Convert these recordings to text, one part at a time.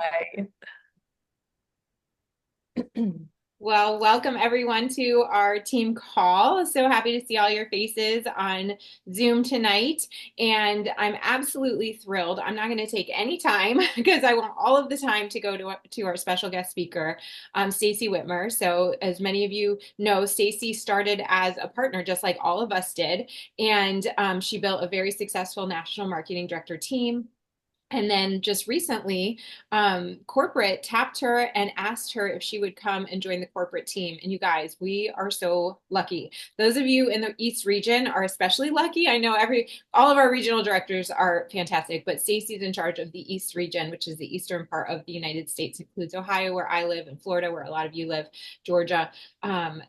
Right. Well, welcome everyone to our team call. So happy to see all your faces on Zoom tonight. And I'm absolutely thrilled. I'm not going to take any time because I want all of the time to go to our special guest speaker, Stacey Whitmer. So, as many of you know, Stacey started as a partner, just like all of us did. And she built a very successful national marketing director team. And then just recently, corporate tapped her and asked her if she would come and join the corporate team. And you guys, we are so lucky. Those of you in the East region are especially lucky. I know all of our regional directors are fantastic, but Stacey's in charge of the East region, which is the eastern part of the United States, includes Ohio, where I live, and Florida, where a lot of you live, Georgia.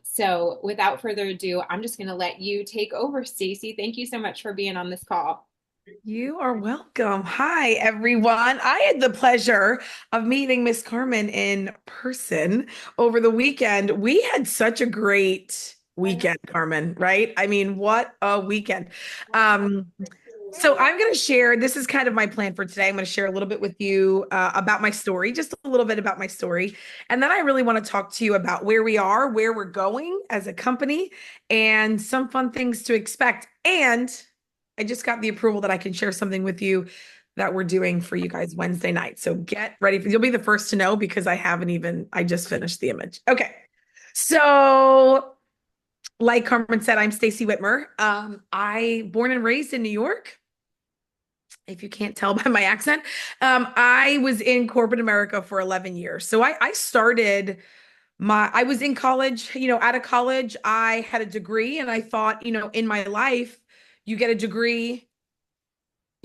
So without further ado, I'm just going to let you take over, Stacey. Thank you so much for being on this call. You are welcome. Hi, everyone. I had the pleasure of meeting Miss Carmen in person over the weekend. We had such a great weekend, Carmen, right? I mean, what a weekend. Um, so I'm going to share, this is kind of my plan for today. I'm going to share a little bit with you about my story, just a little bit about my story. And then I really want to talk to you about where we are, where we're going as a company, and some fun things to expect. And I just got the approval that I can share something with you that we're doing for you guys Wednesday night. So get ready you'll be the first to know because I just finished the image. Okay. So like Carmen said, I'm Stacey Whitmer. I born and raised in New York. If you can't tell by my accent, I was in corporate America for 11 years. So I started I was in college, out of college, I had a degree and I thought, in my life, you get a degree,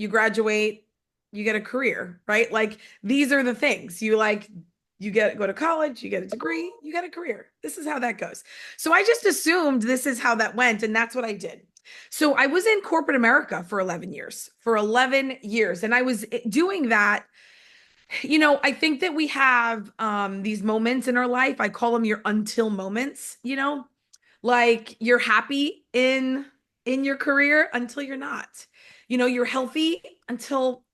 you graduate, you get a career, right? Like these are the things you go to college, you get a degree, you get a career. This is how that goes. So I just assumed this is how that went, and that's what I did. So I was in corporate America for 11 years, and I was doing that. I think that we have these moments in our life. I call them your until moments, like you're happy in your career until you're not. You're healthy until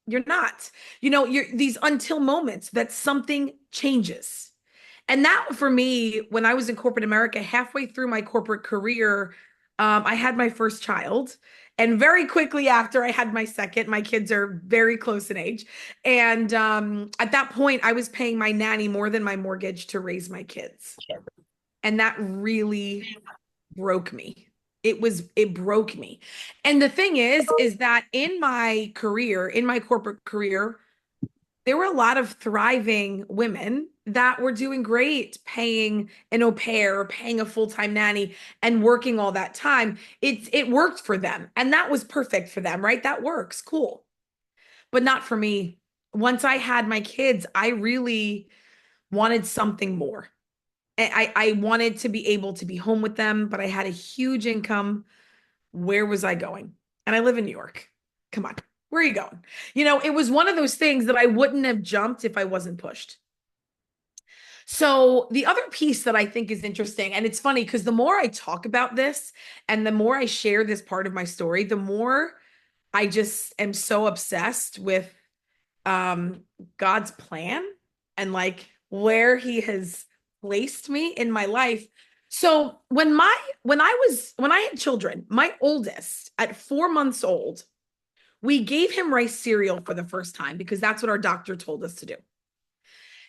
you're not. You're these until moments that something changes. And that for me, when I was in corporate America, halfway through my corporate career, I had my first child. And very quickly after I had my second, my kids are very close in age. And at that point, I was paying my nanny more than my mortgage to raise my kids. And that really broke me. It broke me. And the thing is that in my corporate career, there were a lot of thriving women that were doing great, paying an au pair, paying a full-time nanny, and working all that time. It worked for them, and that was perfect for them, right? That works, cool, but not for me. Once I had my kids, I really wanted something more. I wanted to be able to be home with them, but I had a huge income. Where was I going? And I live in New York. Come on, where are you going? It was one of those things that I wouldn't have jumped if I wasn't pushed. So the other piece that I think is interesting, and it's funny because the more I talk about this and the more I share this part of my story, the more I just am so obsessed with um God's plan and like where he has placed me in my life. So when I had children, my oldest at 4 months old, we gave him rice cereal for the first time because that's what our doctor told us to do.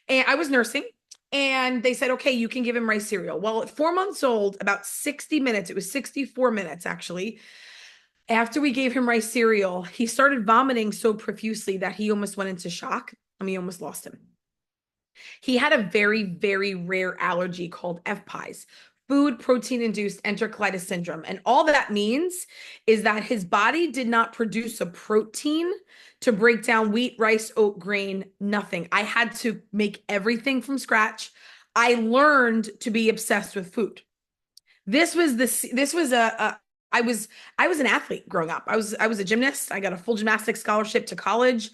And I was nursing and they said, okay, you can give him rice cereal. Well, at 4 months old, about 60 minutes, it was 64 minutes actually. After we gave him rice cereal, he started vomiting so profusely that he almost went into shock. I mean, almost lost him. He had a very, very rare allergy called FPIES, food protein induced enterocolitis syndrome. And all that means is that his body did not produce a protein to break down wheat, rice, oat, grain, nothing. I had to make everything from scratch. I learned to be obsessed with food. This was I was an athlete growing up. I was a gymnast. I got a full gymnastics scholarship to college,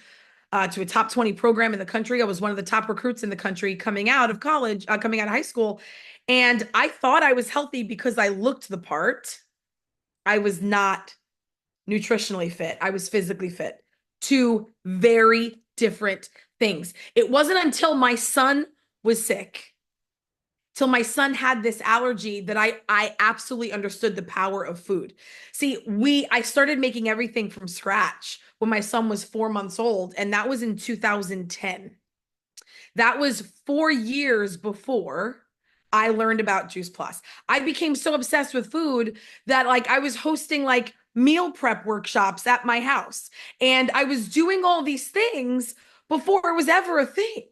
to a top 20 program in the country. I was one of the top recruits in the country coming out of college, coming out of high school. And I thought I was healthy because I looked the part. I was not nutritionally fit. I was physically fit. Two very different things. It wasn't until my son was sick, till my son had this allergy, that I absolutely understood the power of food. See, I started making everything from scratch when my son was 4 months old, and that was in 2010. That was 4 years before I learned about Juice Plus. I became so obsessed with food that like I was hosting like meal prep workshops at my house, and I was doing all these things before it was ever a thing.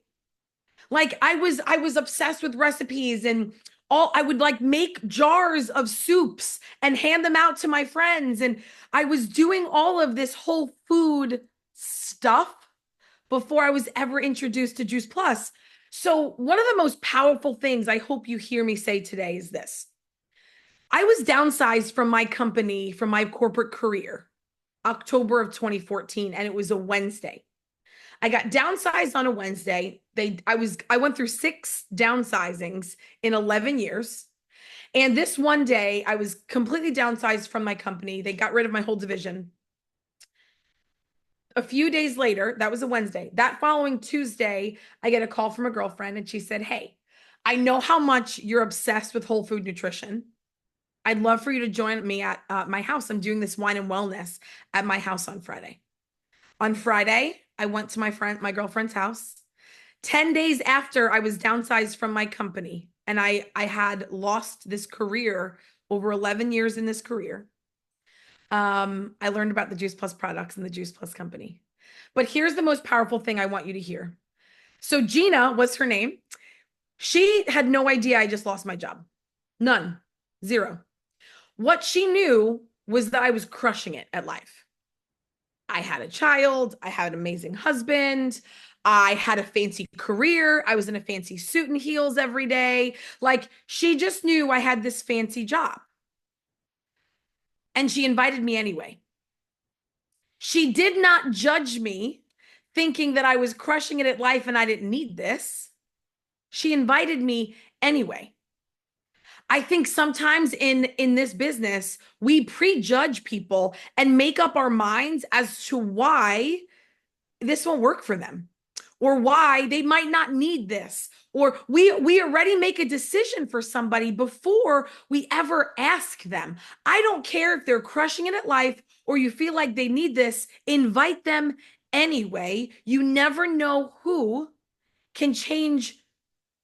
Like I was obsessed with recipes, and all I would like make jars of soups and hand them out to my friends, and I was doing all of this whole food stuff before I was ever introduced to Juice Plus. So, one of the most powerful things I hope you hear me say today is this: I was downsized from my company, from my corporate career, October of 2014, and it was a Wednesday. I got downsized on a Wednesday. I went through 6 downsizings in 11 years. And this one day I was completely downsized from my company. They got rid of my whole division. A few days later, that was a Wednesday. That following Tuesday, I get a call from a girlfriend, and she said, "Hey, I know how much you're obsessed with whole food nutrition. I'd love for you to join me at my house. I'm doing this wine and wellness at my house on Friday." On Friday, I went to my girlfriend's house. 10 days after I was downsized from my company, and I had lost this career, over 11 years in this career. I learned about the Juice Plus products and the Juice Plus company. But here's the most powerful thing I want you to hear. So Gina was her name. She had no idea I just lost my job. None. Zero. What she knew was that I was crushing it at life. I had a child. I had an amazing husband. I had a fancy career. I was in a fancy suit and heels every day. Like, she just knew I had this fancy job. And she invited me anyway. She did not judge me, thinking that I was crushing it at life and I didn't need this. She invited me anyway. I think sometimes in this business, we prejudge people and make up our minds as to why this won't work for them, or why they might not need this, or we already make a decision for somebody before we ever ask them. I don't care if they're crushing it at life or you feel like they need this, invite them anyway. You never know who can change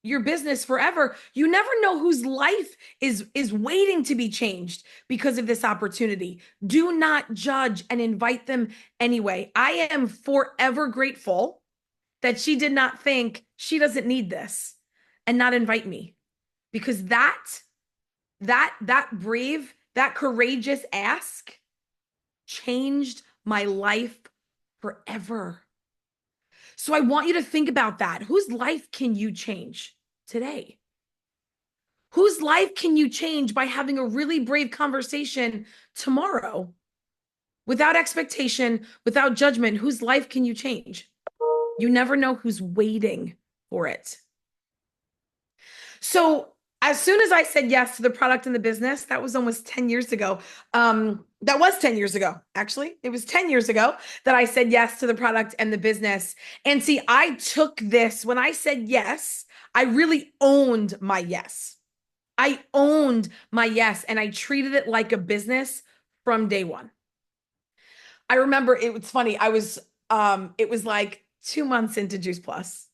your business forever. You never know whose life is waiting to be changed because of this opportunity. Do not judge and invite them anyway. I am forever grateful that she did not think she doesn't need this and not invite me, because that brave, that courageous ask changed my life forever. So I want you to think about that. Whose life can you change today? Whose life can you change by having a really brave conversation tomorrow? Without expectation, without judgment, whose life can you change? You never know who's waiting for it. So as soon as I said yes to the product and the business, that was almost 10 years ago. That was 10 years ago, actually. It was 10 years ago that I said yes to the product and the business. And see, I took this, when I said yes, I really owned my yes. I owned my yes, and I treated it like a business from day one. I remember, it was funny. It was like 2 months into Juice Plus,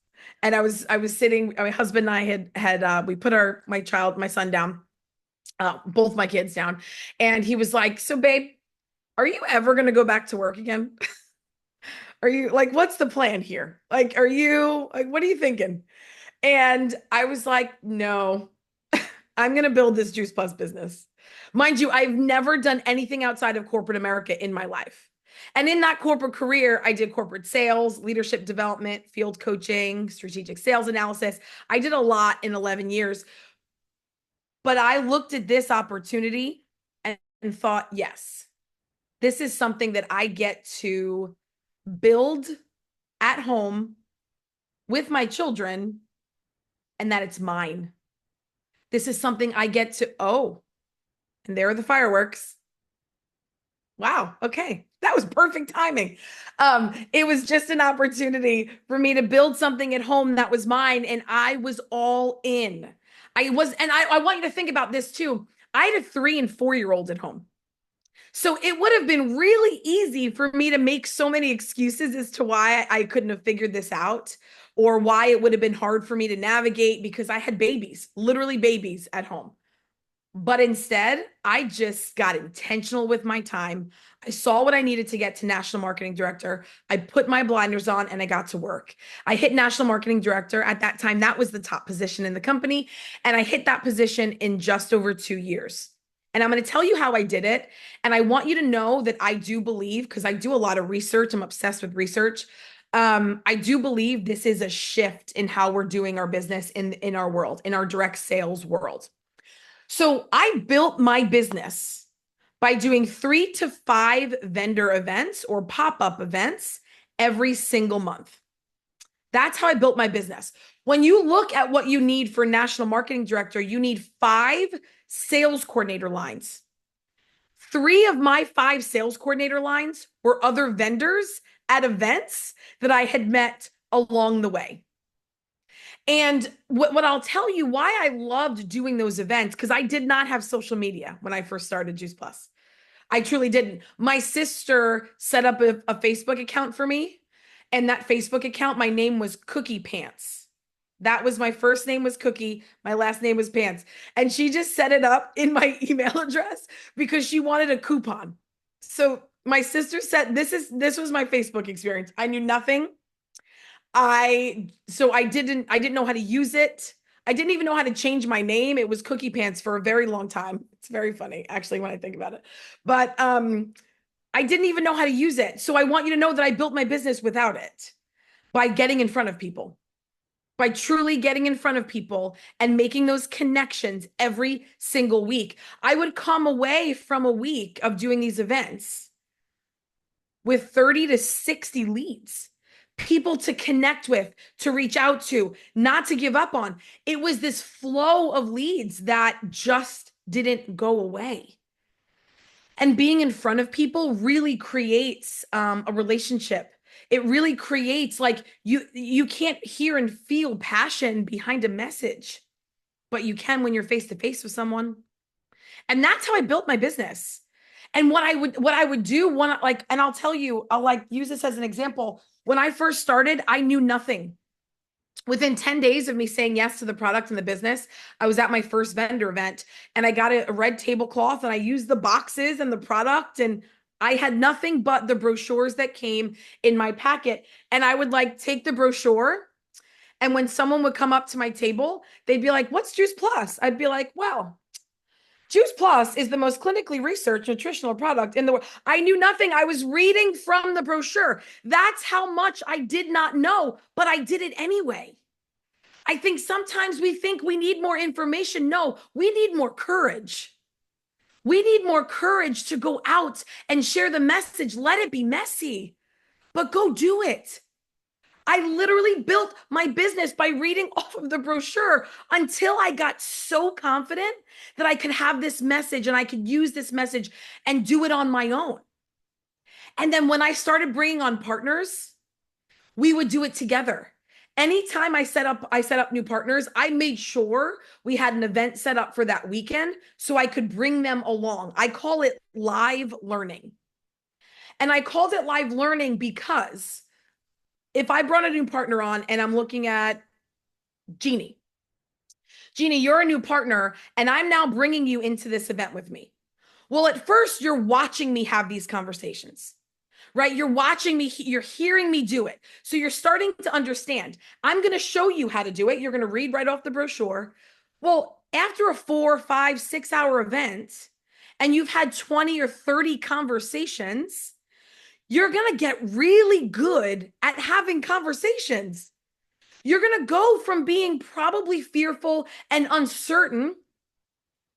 and I was sitting, my husband and I had we put my son down, both my kids down, and he was like, "So babe, are you ever going to go back to work again? Are you like, what's the plan here? Like, are you like, what are you thinking?" And I was like, "No, I'm going to build this Juice Plus business." Mind you, I've never done anything outside of corporate America in my life. And in that corporate career, I did corporate sales, leadership development, field coaching, strategic sales analysis. I did a lot in 11 years. But I looked at this opportunity and thought, yes, this is something that I get to build at home with my children, and that it's mine. This is something I get to, oh, and there are the fireworks. Wow. Okay. That was perfect timing. It was just an opportunity for me to build something at home that was mine, and I was all in. I want you to think about this too. I had a 3 and 4 year old at home. So it would have been really easy for me to make so many excuses as to why I couldn't have figured this out or why it would have been hard for me to navigate because I had babies, literally babies at home. But instead, I just got intentional with my time. I saw what I needed to get to national marketing director. I put my blinders on and I got to work. I hit national marketing director. At that time, that was the top position in the company. And I hit that position in just over 2 years. And I'm going to tell you how I did it. And I want you to know that I do believe, because I do a lot of research, I'm obsessed with research. I do believe this is a shift in how we're doing our business in our world, in our direct sales world. So I built my business by doing 3 to 5 vendor events or pop-up events every single month. That's how I built my business. When you look at what you need for national marketing director, you need 5 sales coordinator lines. 3 of my 5 sales coordinator lines were other vendors at events that I had met along the way. And what I'll tell you why I loved doing those events, because I did not have social media when I first started Juice Plus. I truly didn't. My sister set up a Facebook account for me. And that Facebook account, my name was Cookie Pants. That was my first name was Cookie. My last name was Pants. And she just set it up in my email address because she wanted a coupon. So my sister said, this was my Facebook experience. I knew nothing. I didn't know how to use it. I didn't even know how to change my name. It was Cookie Pants for a very long time. It's very funny actually when I think about it. But I didn't even know how to use it. So I want you to know that I built my business without it by getting in front of people. By truly getting in front of people and making those connections every single week. I would come away from a week of doing these events with 30 to 60 leads, people to connect with, to reach out to, not to give up on. It was this flow of leads that just didn't go away. And being in front of people really creates a relationship. It really creates like you can't hear and feel passion behind a message, but you can when you're face to face with someone. And that's how I built my business. And what I would do one like, and I'll tell you, I'll like use this as an example. When I first started, I knew nothing. Within 10 days of me saying yes to the product and the business, I was at my first vendor event and I got a red tablecloth and I used the boxes and the product and I had nothing but the brochures that came in my packet. And I would like take the brochure. And when someone would come up to my table, they'd be like, "What's Juice Plus?" I'd be like, "Well, Juice Plus is the most clinically researched nutritional product in the world." I knew nothing. I was reading from the brochure. That's how much I did not know, but I did it anyway. I think sometimes we think we need more information. No, we need more courage. We need more courage to go out and share the message. Let it be messy, but go do it. I literally built my business by reading off of the brochure until I got so confident that I could have this message and I could use this message and do it on my own. And then when I started bringing on partners, we would do it together. Anytime I set up new partners, I made sure we had an event set up for that weekend so I could bring them along. I call it live learning. And I called it live learning because if I brought a new partner on and I'm looking at Jeannie, Jeannie, you're a new partner and I'm now bringing you into this event with me. Well, at first, you're watching me have these conversations, right? You're watching me, you're hearing me do it. So you're starting to understand. I'm going to show you how to do it. You're going to read right off the brochure. Well, after a 4, 5, 6 hour event, and you've had 20 or 30 conversations, you're going to get really good at having conversations. You're going to go from being probably fearful and uncertain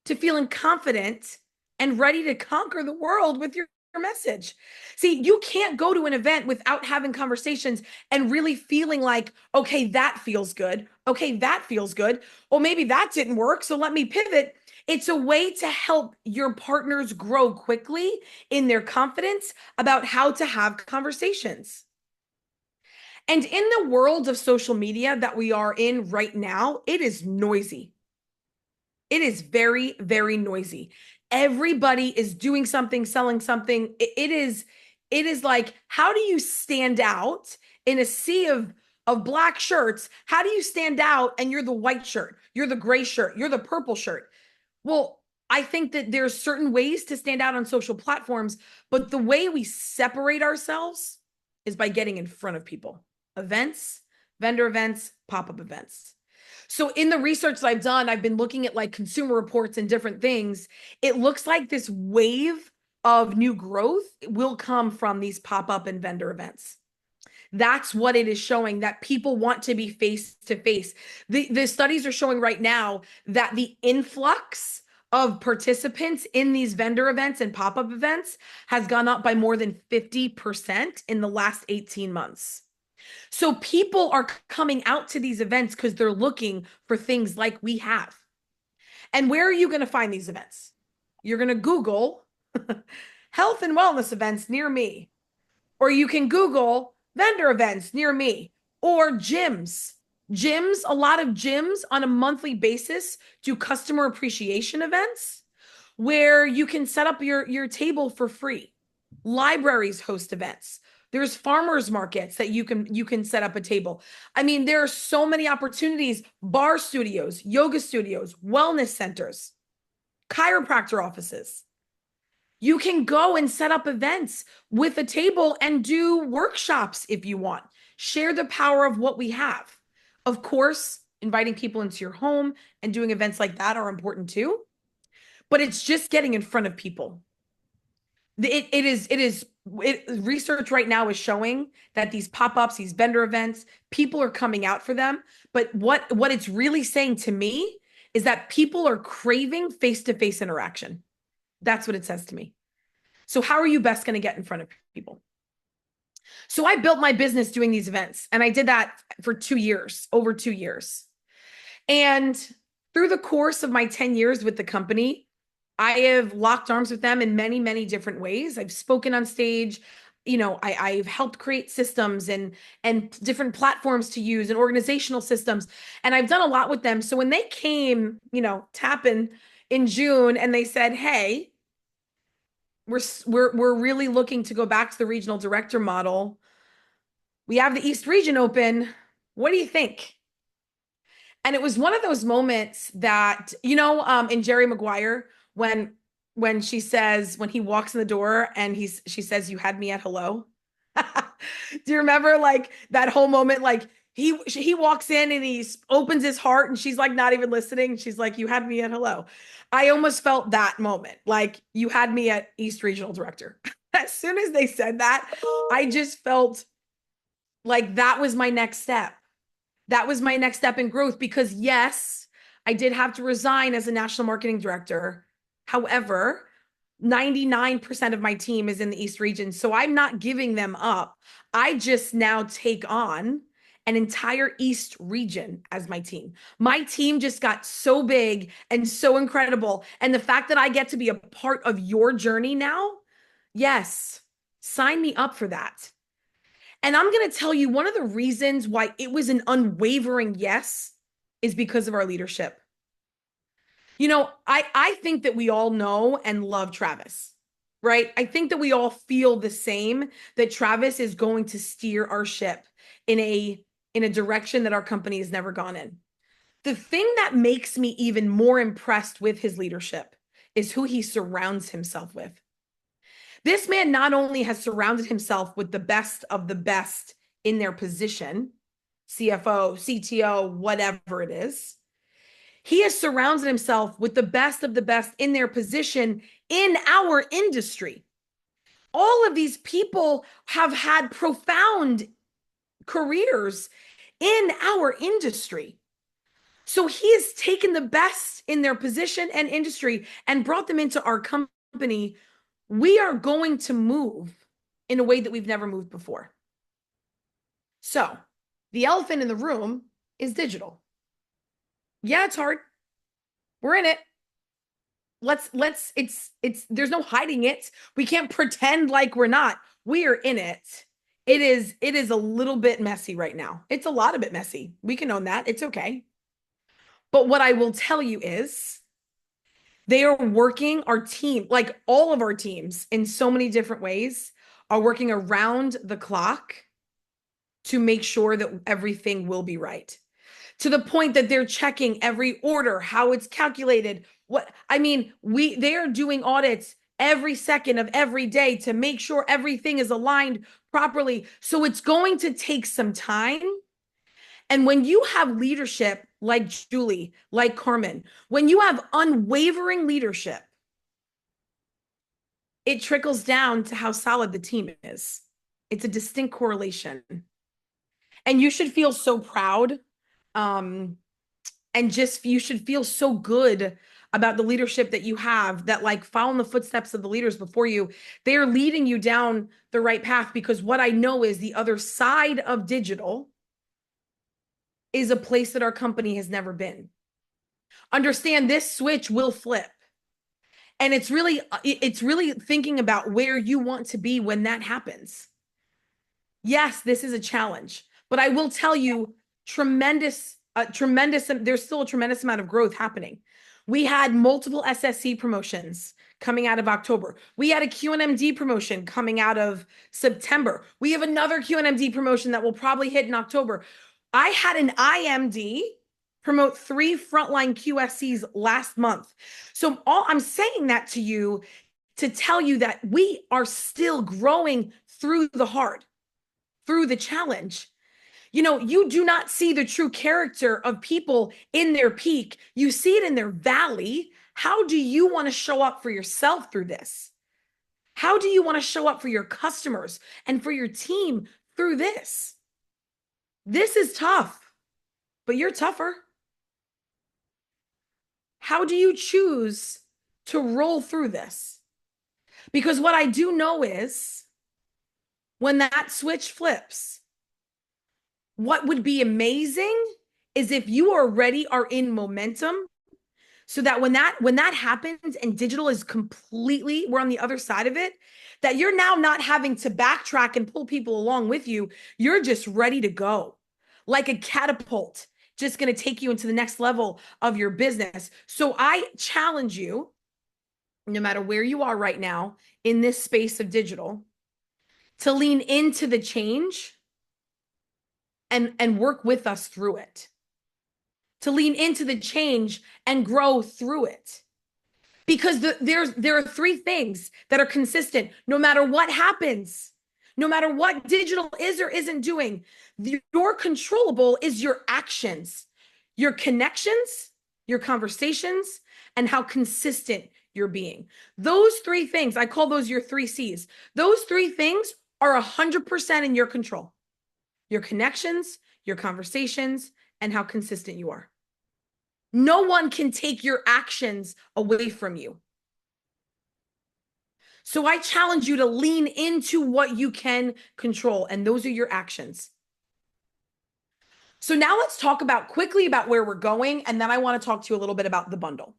to feeling confident and ready to conquer the world with your message. See, you can't go to an event without having conversations and really feeling like, okay, that feels good. Okay, that feels good. Well, maybe that didn't work. So let me pivot. It's a way to help your partners grow quickly in their confidence about how to have conversations. And in the world of social media that we are in right now, it is noisy. It is very, very noisy. Everybody is doing something, selling something. It is like, how do you stand out in a sea of black shirts? How do you stand out and you're the white shirt, you're the gray shirt, you're the purple shirt? Well, I think that there's certain ways to stand out on social platforms, but the way we separate ourselves is by getting in front of people. Events, vendor events, pop-up events. So in the research that I've done, I've been looking at like consumer reports and different things. It looks like this wave of new growth will come from these pop-up and vendor events. That's what it is showing, that people want to be face to face. The studies are showing right now that the influx of participants in these vendor events and pop-up events has gone up by more than 50% in the last 18 months. So people are coming out to these events because they're looking for things like we have. And where are you going to find these events? You're going to Google health and wellness events near me, or you can Google vendor events near me, or gyms. Gyms, a lot of gyms on a monthly basis do customer appreciation events where you can set up your table for free. Libraries host events. There's farmers markets that you can set up a table. I mean, there are so many opportunities, bar studios, yoga studios, wellness centers, chiropractor offices. You can go and set up events with a table and do workshops if you want. Share the power of what we have. Of course, inviting people into your home and doing events like that are important too, but it's just getting in front of people. Research right now is showing that these pop-ups, these vendor events, people are coming out for them. But what it's really saying to me is that people are craving face-to-face interaction. That's what it says to me. So how are you best going to get in front of people? So I built my business doing these events, and I did that for 2 years, over 2 years. And through the course of my 10 years with the company, I have locked arms with them in many, many different ways. I've spoken on stage. I've helped create systems and different platforms to use and organizational systems. And I've done a lot with them. So when they came, tapping in June and they said, hey, we're really looking to go back to the regional director model. We have the East region open. What do you think? And it was one of those moments that, in Jerry Maguire, when she says, when he walks in the door and she says, you had me at hello. Do you remember like that whole moment? Like he walks in and he opens his heart and she's like not even listening. She's like, you had me at hello. I almost felt that moment. Like you had me at East Regional Director. As soon as they said that, I just felt like that was my next step. That was my next step in growth because yes, I did have to resign as a national marketing director. However, 99% of my team is in the East region. So I'm not giving them up. I just now take on an entire East region as my team. My team just got so big and so incredible. And the fact that I get to be a part of your journey now, yes, sign me up for that. And I'm going to tell you one of the reasons why it was an unwavering yes is because of our leadership. I think that we all know and love Travis, right? I think that we all feel the same, that Travis is going to steer our ship in a direction that our company has never gone in. The thing that makes me even more impressed with his leadership is who he surrounds himself with. This man not only has surrounded himself with the best of the best in their position, CFO, CTO, whatever it is, he has surrounded himself with the best of the best in their position in our industry. All of these people have had profound careers in our industry. So he has taken the best in their position and industry and brought them into our company. We are going to move in a way that we've never moved before. So the elephant in the room is digital. Yeah, it's hard. We're in it. let's it's there's no hiding it. We can't pretend like we're not. We are in it. It is a little bit messy right now. It's a lot of bit messy. We can own that. It's okay. But what I will tell you is they are working our team, like all of our teams in so many different ways are working around the clock to make sure that everything will be right. To the point that they're checking every order, how it's calculated. What I mean, they are doing audits every second of every day to make sure everything is aligned properly. So it's going to take some time. And when you have leadership like Julie, like Carmen, when you have unwavering leadership, it trickles down to how solid the team is. It's a distinct correlation. And you should feel so proud. And just you should feel so good about the leadership that you have that like follow in the footsteps of the leaders before you. They are leading you down the right path because what I know is the other side of digital is a place that our company has never been. Understand this switch will flip. And it's really thinking about where you want to be when that happens. Yes, this is a challenge, but I will tell you there's still a tremendous amount of growth happening. We had multiple SSC promotions coming out of October. We had a QNMD promotion coming out of September. We have another QNMD promotion that will probably hit in October. I had an IMD promote 3 frontline QSCs last month. So I'm saying that to you to tell you that we are still growing through the hard, through the challenge. You do not see the true character of people in their peak. You see it in their valley. How do you want to show up for yourself through this? How do you want to show up for your customers and for your team through this? This is tough, but you're tougher. How do you choose to roll through this? Because what I do know is when that switch flips, what would be amazing is if you already are in momentum so that when that happens and digital is completely, we're on the other side of it, that you're now not having to backtrack and pull people along with you. You're just ready to go like a catapult, just going to take you into the next level of your business. So I challenge you, no matter where you are right now in this space of digital, to lean into the change and work with us through it, to lean into the change and grow through it. Because there are 3 things that are consistent no matter what happens, no matter what digital is or isn't doing. Your controllable is your actions, your connections, your conversations, and how consistent you're being. Those 3 things, I call those your 3 C's. Those 3 things are 100% in your control. Your connections, your conversations, and how consistent you are. No one can take your actions away from you. So I challenge you to lean into what you can control, and those are your actions. So now let's talk quickly about where we're going, and then I want to talk to you a little bit about the bundle.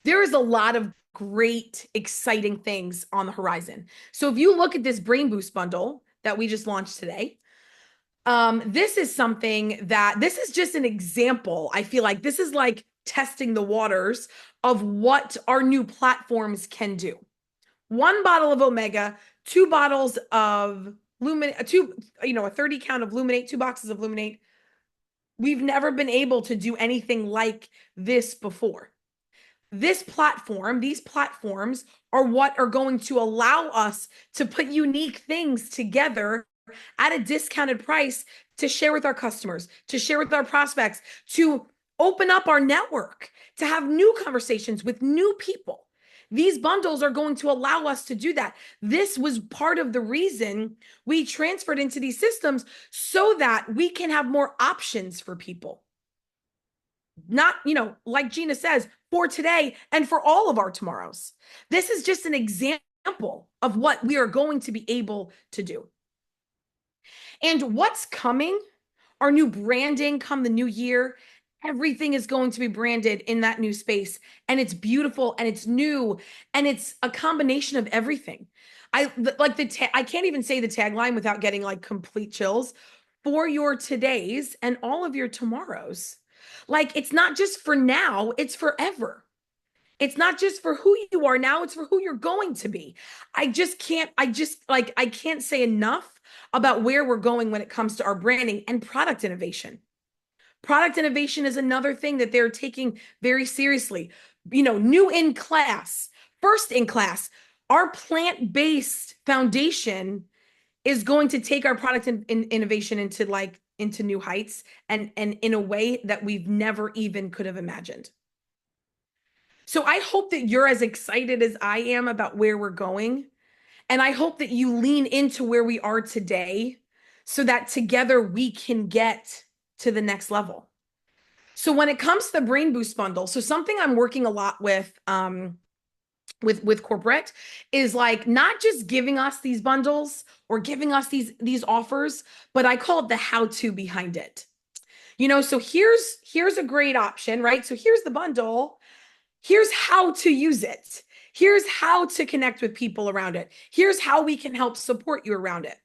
There is a lot of great, exciting things on the horizon. So if you look at this Brain Boost bundle that we just launched today, this is just an example. I feel like this is like testing the waters of what our new platforms can do. 1 bottle of Omega, 2 bottles of Luminate, a 30 count of Luminate, 2 boxes of Luminate. We've never been able to do anything like this before. These platforms are what are going to allow us to put unique things together at a discounted price to share with our customers, to share with our prospects, to open up our network, to have new conversations with new people. These bundles are going to allow us to do that. This was part of the reason we transferred into these systems so that we can have more options for people. Not, like Gina says, for today and for all of our tomorrows. This is just an example of what we are going to be able to do. And what's coming, our new branding come the new year, Everything is going to be branded in that new space, and it's beautiful and it's new and it's a combination of everything. I can't even say the tagline without getting like complete chills. For your todays and all of your tomorrows. Like it's not just for now, it's forever. It's not just for who you are now, it's for who you're going to be. I can't say enough about where we're going when it comes to our branding and product innovation. Product innovation is another thing that they're taking very seriously. New in class, first in class, our plant-based foundation is going to take our product innovation into new heights and in a way that we've never even could have imagined. So I hope that you're as excited as I am about where we're going. And I hope that you lean into where we are today so that together we can get to the next level. So when it comes to the Brain Boost bundle, so something I'm working a lot with corporate is like not just giving us these bundles or giving us these offers, but I call it the how to behind it. So here's a great option, right? So here's the bundle. Here's how to use it. Here's how to connect with people around it. Here's how we can help support you around it.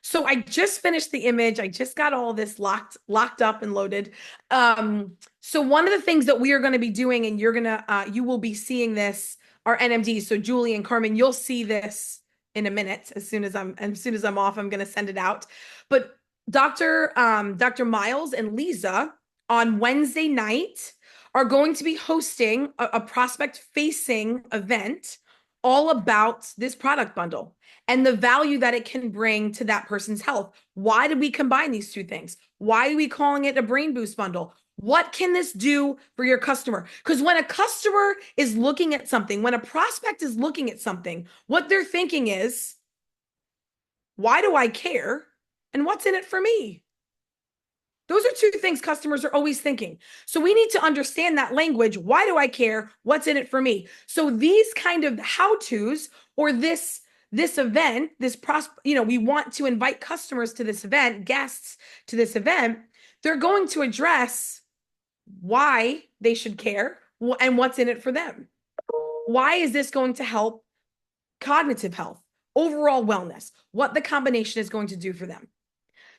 So I just finished the image. I just got all this locked up and loaded. So one of the things that we are going to be doing, and you will be seeing this, our NMDs. So Julie and Carmen, you'll see this in a minute. As soon as I'm off, I'm going to send it out. But Dr. Miles and Lisa on Wednesday night are going to be hosting a prospect facing event all about this product bundle and the value that it can bring to that person's health. Why did we combine these two things? Why are we calling it a brain boost bundle? What can this do for your customer? Because when a customer is looking at something, when a prospect is looking at something, what they're thinking is, why do I care? And what's in it for me? Those are two things customers are always thinking. So we need to understand that language. Why do I care? What's in it for me? So these kind of how-tos or this event, we want to invite customers to this event, guests to this event. They're going to address why they should care and what's in it for them. Why is this going to help cognitive health, overall wellness, what the combination is going to do for them?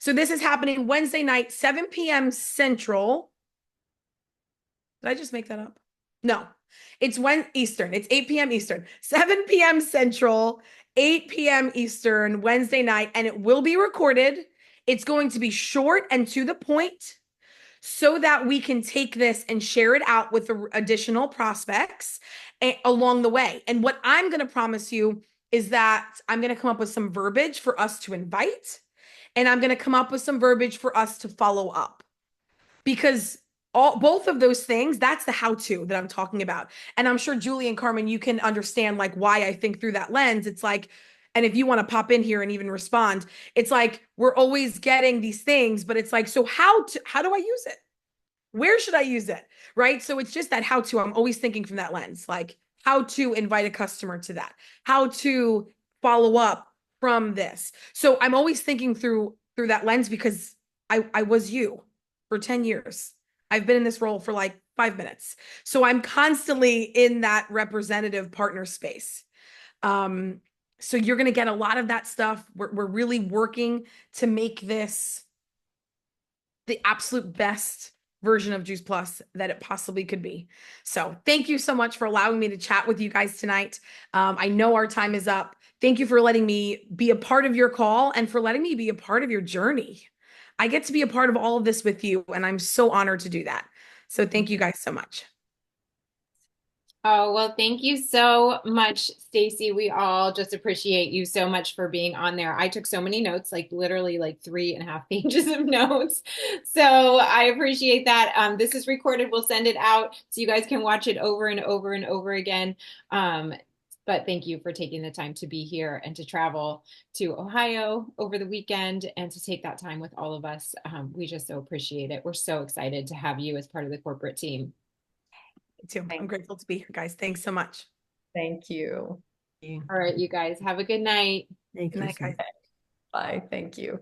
So this is happening Wednesday night, 7 p.m. Central. Did I just make that up? No, it's Eastern. It's 8 p.m. Eastern, 7 p.m. Central, 8 p.m. Eastern, Wednesday night, and it will be recorded. It's going to be short and to the point so that we can take this and share it out with the additional prospects along the way. And what I'm going to promise you is that I'm going to come up with some verbiage for us to invite, and I'm going to come up with some verbiage for us to follow up because both of those things, that's the how-to that I'm talking about. And I'm sure Julie and Carmen, you can understand like why I think through that lens. It's like, and if you want to pop in here and even respond, it's like we're always getting these things, but it's like, so how do I use it? Where should I use it? Right? So it's just that how to. I'm always thinking from that lens, like how to invite a customer to that, how to follow up from this. So I'm always thinking through that lens because I was you for 10 years. I've been in this role for like 5 minutes. So I'm constantly in that representative partner space. So you're going to get a lot of that stuff. We're really working to make this the absolute best version of Juice Plus that it possibly could be. So thank you so much for allowing me to chat with you guys tonight. I know our time is up. Thank you for letting me be a part of your call and for letting me be a part of your journey. I get to be a part of all of this with you, and I'm so honored to do that. So thank you guys so much. Oh, well, thank you so much, Stacey. We all just appreciate you so much for being on there. I took so many notes, like literally like 3.5 pages of notes. So I appreciate that. This is recorded. We'll send it out so you guys can watch it over and over and over again. But thank you for taking the time to be here and to travel to Ohio over the weekend and to take that time with all of us. We just so appreciate it. We're so excited to have you as part of the corporate team. Me too. I'm grateful to be here, guys. Thanks so much. Thank you. All right, you guys, have a good night. Thank Good you night, so guys. much. Bye. Thank you.